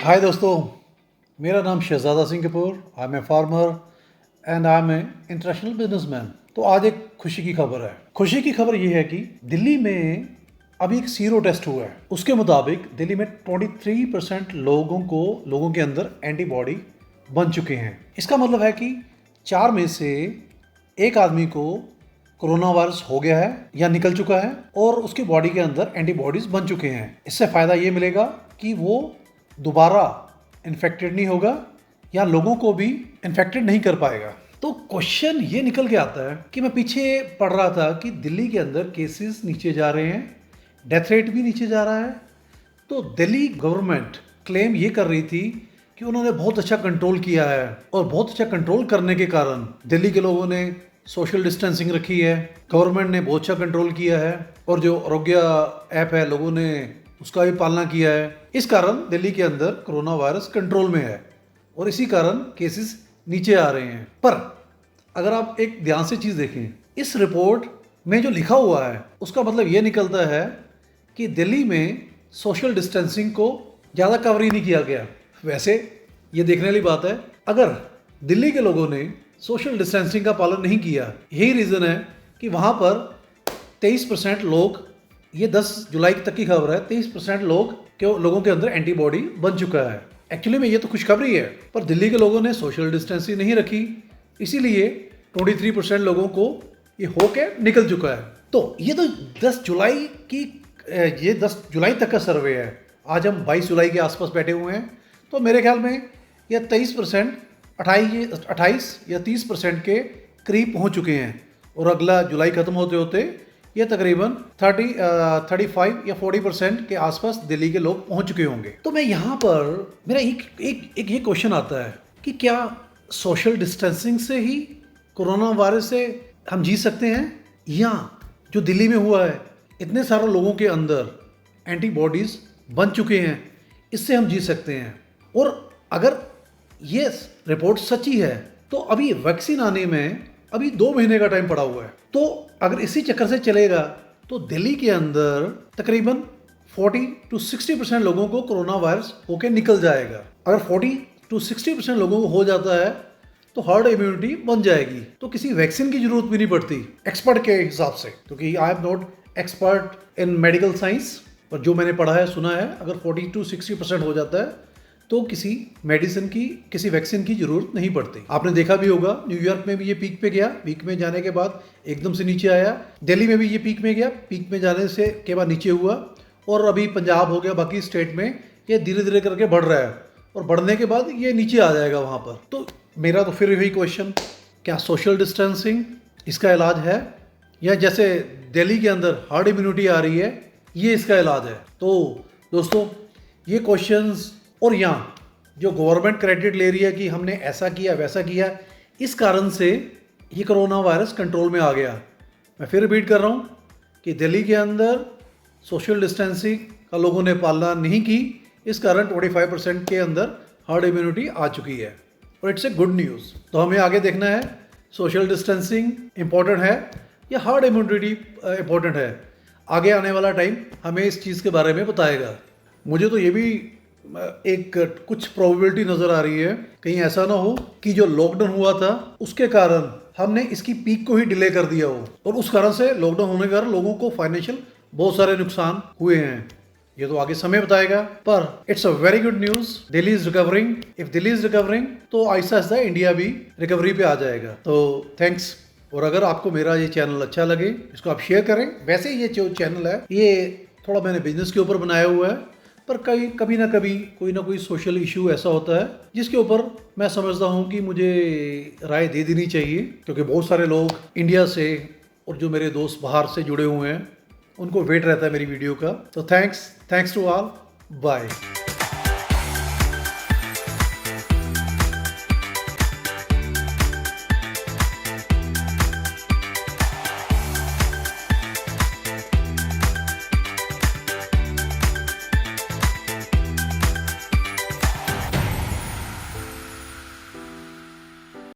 हाय दोस्तों, मेरा नाम Shahzada Singh Kapoor, I am a farmer and I am a international businessman. तो आज एक खुशी की खबर है। खुशी की खबर ये है कि दिल्ली में अभी एक सीरो टेस्ट हुआ है। उसके मुताबिक दिल्ली में 23% लोगों के अंदर एंटीबॉडी बन चुके हैं। इसका मतलब है कि 4 में से एक आदमी को कोरोना वायरस हो गया है या निकल चुका है और उसकी बॉडी के अंदर एंटीबॉडीज बन चुके हैं। इससे फ़ायदा ये मिलेगा कि वो दोबारा इन्फेक्टेड नहीं होगा या लोगों को भी इन्फेक्टेड नहीं कर पाएगा। तो क्वेश्चन ये निकल के आता है कि मैं पीछे पढ़ रहा था कि दिल्ली के अंदर केसेस नीचे जा रहे हैं, डेथ रेट भी नीचे जा रहा है। तो दिल्ली गवर्नमेंट क्लेम ये कर रही थी कि उन्होंने बहुत अच्छा कंट्रोल किया है और बहुत अच्छा कंट्रोल करने के कारण दिल्ली के लोगों ने सोशल डिस्टेंसिंग रखी है, गवर्नमेंट ने बहुत अच्छा कंट्रोल किया है और जो आरोग्य ऐप है लोगों ने उसका भी पालना किया है। इस कारण दिल्ली के अंदर कोरोना वायरस कंट्रोल में है और इसी कारण केसेस नीचे आ रहे हैं। पर अगर आप एक ध्यान से चीज़ देखें, इस रिपोर्ट में जो लिखा हुआ है उसका मतलब ये निकलता है कि दिल्ली में सोशल डिस्टेंसिंग को ज़्यादा कवर ही नहीं किया गया। वैसे ये देखने वाली बात है, अगर दिल्ली के लोगों ने सोशल डिस्टेंसिंग का पालन नहीं किया, यही रीज़न है कि वहाँ पर 23% लोग, ये 10 जुलाई तक की खबर है, 23% लोगों के अंदर एंटीबॉडी बन चुका है। एक्चुअली में ये तो खुशखबरी है, पर दिल्ली के लोगों ने सोशल डिस्टेंसिंग नहीं रखी, इसीलिए 23% लोगों को ये हो के निकल चुका है। तो ये तो 10 जुलाई तक का सर्वे है। आज हम 22 जुलाई के आसपास बैठे हुए हैं, तो मेरे ख्याल में ये 23%, 28 या 30% के करीब पहुंच चुके हैं और अगला जुलाई खत्म होते होते ये तकरीबन 35 या 40% के आसपास दिल्ली के लोग पहुंच चुके होंगे। तो मैं यहाँ पर मेरा एक ये क्वेश्चन आता है कि क्या सोशल डिस्टेंसिंग से ही कोरोना वायरस से हम जी सकते हैं, या जो दिल्ली में हुआ है इतने सारे लोगों के अंदर एंटीबॉडीज़ बन चुके हैं, इससे हम जी सकते हैं। और अगर ये रिपोर्ट सच्ची है तो अभी वैक्सीन आने में अभी 2 महीने का टाइम पड़ा हुआ है। तो अगर इसी चक्कर से चलेगा तो दिल्ली के अंदर तकरीबन 40-60% लोगों को कोरोना वायरस होके निकल जाएगा। अगर 40-60% लोगों को हो जाता है तो हर्ड इम्यूनिटी बन जाएगी, तो किसी वैक्सीन की जरूरत भी नहीं पड़ती एक्सपर्ट के हिसाब से, क्योंकि I am not expert in medical science, पर जो मैंने पढ़ा है सुना है, अगर 40-60% हो जाता है तो किसी मेडिसिन की, किसी वैक्सीन की जरूरत नहीं पड़ती। आपने देखा भी होगा, न्यूयॉर्क में भी ये पीक पे गया, पीक में जाने के बाद एकदम से नीचे आया। दिल्ली में भी ये पीक में गया, पीक में जाने से के बाद नीचे हुआ, और अभी पंजाब हो गया, बाकी स्टेट में ये धीरे धीरे करके बढ़ रहा है और बढ़ने के बाद ये नीचे आ जाएगा वहाँ पर। तो मेरा तो फिर वही क्वेश्चन, क्या सोशल डिस्टेंसिंग इसका इलाज है, या जैसे दिल्ली के अंदर हार्ड इम्यूनिटी आ रही है ये इसका इलाज है? तो दोस्तों ये क्वेश्चंस, और यहाँ जो गवर्नमेंट क्रेडिट ले रही है कि हमने ऐसा किया वैसा किया, इस कारण से ये कोरोना वायरस कंट्रोल में आ गया। मैं फिर रिपीट कर रहा हूँ कि दिल्ली के अंदर सोशल डिस्टेंसिंग का लोगों ने पालना नहीं की, इस कारण 25% के अंदर हर्ड इम्यूनिटी आ चुकी है और इट्स ए गुड न्यूज़। तो हमें आगे देखना है सोशल डिस्टेंसिंग इम्पोर्टेंट है या हर्ड इम्यूनिटी इम्पोर्टेंट है। आगे आने वाला टाइम हमें इस चीज़ के बारे में बताएगा। मुझे तो ये भी एक कुछ प्रोबेबिलिटी नज़र आ रही है, कहीं ऐसा ना हो कि जो लॉकडाउन हुआ था उसके कारण हमने इसकी पीक को ही डिले कर दिया हो और उस कारण से लॉकडाउन होने के कारण लोगों को फाइनेंशियल बहुत सारे नुकसान हुए हैं। ये तो आगे समय बताएगा, पर it's a very good news. Delhi is recovering. If Delhi is recovering तो आहिस्ता आहिस्ता इंडिया भी रिकवरी पे आ जाएगा। तो थैंक्स। और अगर आपको मेरा ये चैनल अच्छा लगे, इसको आप शेयर करें। वैसे ये जो चैनल है ये थोड़ा मैंने बिजनेस के ऊपर बनाया हुआ है, पर कभी ना कभी कोई ना कोई सोशल इशू ऐसा होता है जिसके ऊपर मैं समझता हूँ कि मुझे राय दे देनी चाहिए, क्योंकि बहुत सारे लोग इंडिया से और जो मेरे दोस्त बाहर से जुड़े हुए हैं उनको वेट रहता है मेरी वीडियो का। तो थैंक्स टू ऑल, बाय।